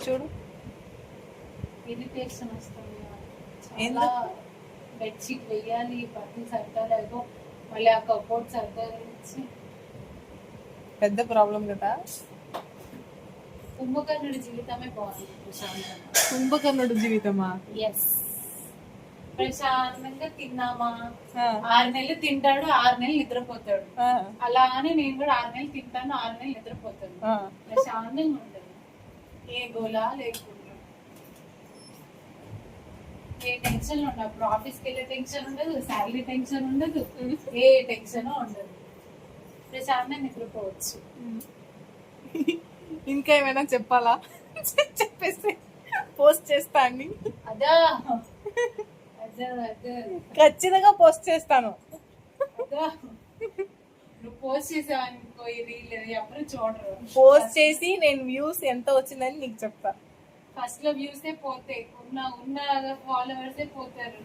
చూడు ఇరిటేషన్ వస్తుంది. చాలా బెడ్షీట్ వేయాలి, బట్టలు సర్దాలి, మళ్ళీ ఆ కబోర్డ్ సర్దాలి. పెద్ద ప్రాబ్లం కదా. కుంభకర్ణుడి జీవితమే బాగుంది ప్రశాంతంగా. కుంభకర్ణుడు జీవితమా? ఎస్, ప్రశాంతంగా తిన్నామా, 6 నెలలు తింటాడు, 6 నెలలు నిద్రపోతాడు. అలా అని నేను కూడా 6 నెలలు తింటాను, 6 నెలలు నిద్రపోతాను. ప్రశాంతంగా ఉండదు, ఏ గోలా లేకుండా, ఏ టెన్షన్ ఉండదు. అప్పుడు ఆఫీస్కి వెళ్ళే టెన్షన్ ఉండదు, శాలరీ టెన్షన్ ఉండదు, ఏ టెన్షన్ ఉండదు. ప్రశాంతంగా నిద్రపోవచ్చు. ఇంకా ఏమైనా చెప్పాలా? చెప్పేస్తే పోస్ట్ చేస్తా అండి. అదా ఖచ్చితంగా పోస్ట్ చేస్తాను. నువ్వు పోస్ట్ చేసావనుకో, ఇది ఎవరు చూడరు. పోస్ట్ చేసి నేను వ్యూస్ ఎంత వచ్చిందని నీకు చెప్తా. ఫస్ట్ లో వ్యూసే పోతాయి, ఉన్న ఫాలోవర్సే పోతారు.